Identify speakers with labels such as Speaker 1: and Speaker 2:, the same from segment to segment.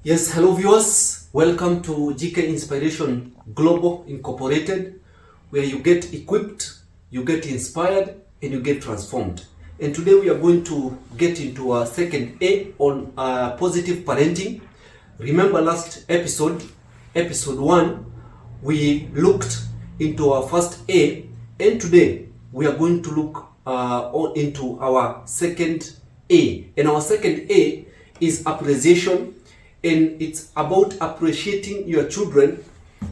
Speaker 1: Yes, hello viewers. Welcome to Gkinspiration Global Incorporated, where you get equipped, you get inspired, and you get transformed. And today we are going to get into our second A on positive parenting. Remember last episode 1, we looked into our first A, and today we are going to look into our second A. And our second A is appreciation. And it's about appreciating your children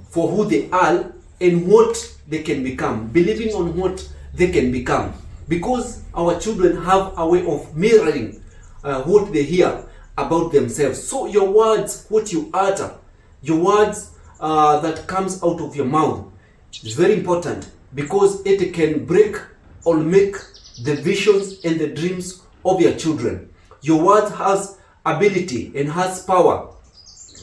Speaker 1: for who they are and what they can become, believing on what they can become. Because our children have a way of mirroring what they hear about themselves. So your words, what you utter, your words that comes out of your mouth is very important, because it can break or make the visions and the dreams of your children. Your words has ability and has power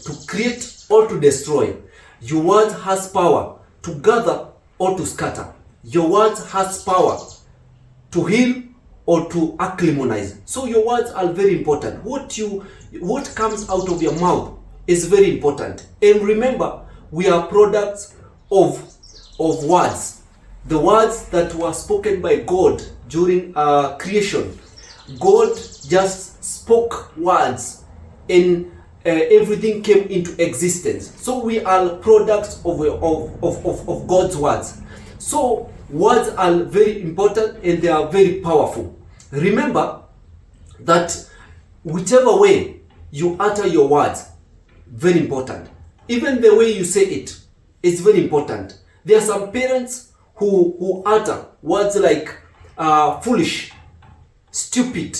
Speaker 1: to create or to destroy. Your word has power to gather or to scatter. Your word has power to heal or to acclimatize. So your words are very important. What comes out of your mouth is very important. And remember, we are products of words. The words that were spoken by God during creation. God just spoke words and everything came into existence. So we are products of God's words. So words are very important and they are very powerful. Remember that whichever way you utter your words, very important. Even the way you say it is very important. There are some parents who utter words like foolish, stupid,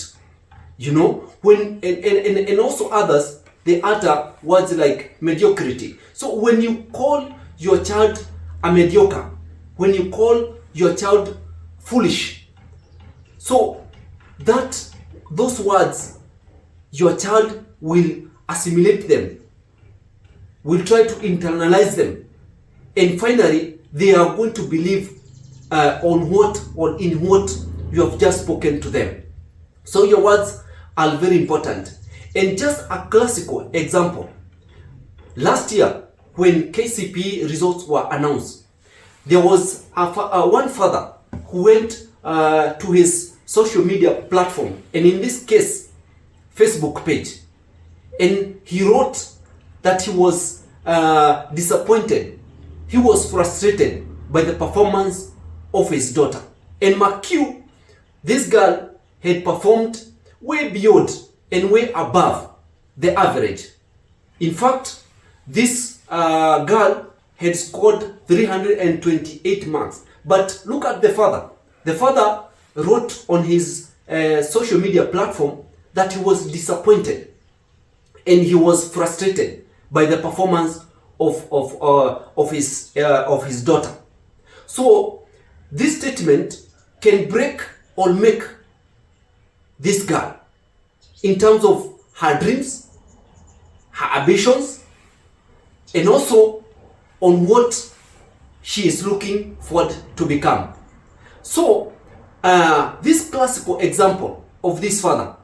Speaker 1: when and also others, they utter words like mediocrity. So when you call your child a mediocre, when you call your child foolish, so that those words, your child will assimilate them, will try to internalize them, and finally they are going to believe in what you have just spoken to them. So your words are very important. And just a classical example, last year when KCPE results were announced, there was one father who went to his social media platform, and in this case Facebook page, and he wrote that he was disappointed, he was frustrated by the performance of his daughter. And mark you, this girl had performed way beyond and way above the average. In fact, this girl had scored 328 marks. But look at the father. The father wrote on his social media platform that he was disappointed and he was frustrated by the performance of his daughter. So this statement can break or make this girl in terms of her dreams, her ambitions, and also on what she is looking forward to become. So this classical example of this father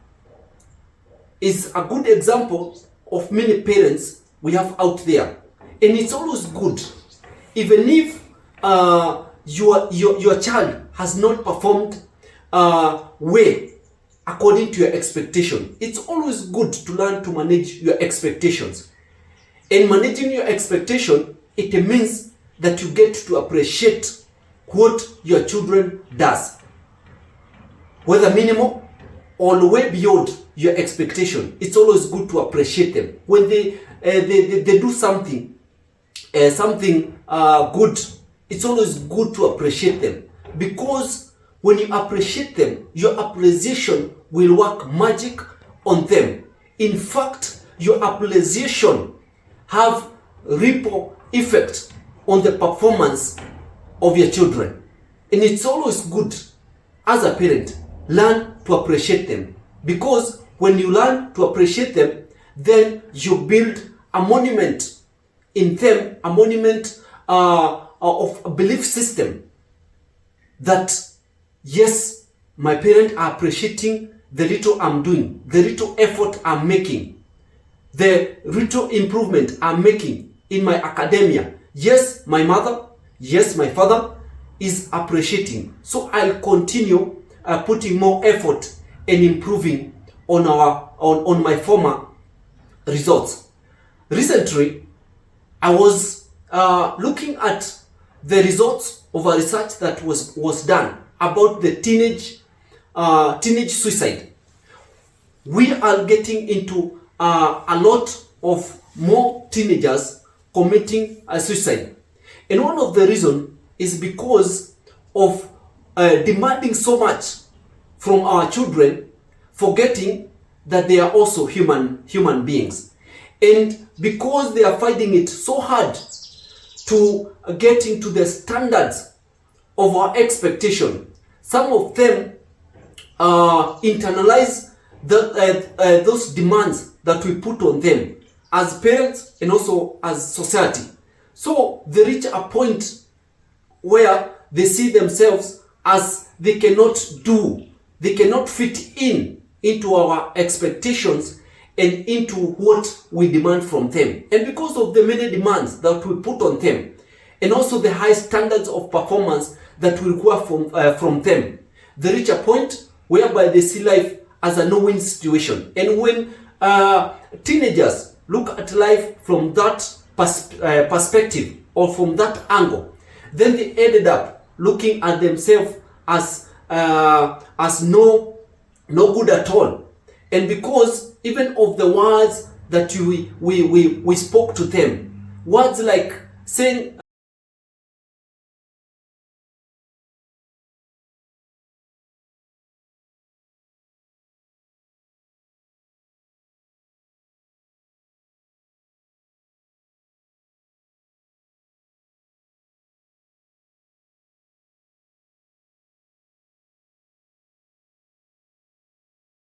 Speaker 1: is a good example of many parents we have out there. And it's always good, even if your child has not performed way according to your expectation. It's always good to learn to manage your expectations. And managing your expectation, it means that you get to appreciate what your children does, whether minimal or way beyond your expectation. It's always good to appreciate them when they do something good. It's always good to appreciate them, because when you appreciate them, your appreciation will work magic on them. In fact, your appreciation have ripple effect on the performance of your children. And it's always good as a parent, learn to appreciate them, because when you learn to appreciate them, then you build a monument in them, a monument of a belief system that, yes, my parents are appreciating the little I'm doing, the little effort I'm making. the little improvement I'm making in my academia, yes, my mother, yes, my father is appreciating. So I'll continue putting more effort and improving on my former results. Recently, I was looking at the results of a research that was done about the teenage suicide. We are getting into a lot of more teenagers committing suicide, and one of the reasons is because of demanding so much from our children, forgetting that they are also human beings, and because they are finding it so hard to get into the standards of our expectation. Some of them internalize those demands that we put on them as parents and also as society. So they reach a point where they see themselves as they cannot fit into our expectations and into what we demand from them. And because of the many demands that we put on them, and also the high standards of performance that we require from them, they reach a point whereby they see life as a no-win situation. And when teenagers look at life from that perspective or from that angle, then they ended up looking at themselves as no good at all. And because even of the words that we spoke to them, words like saying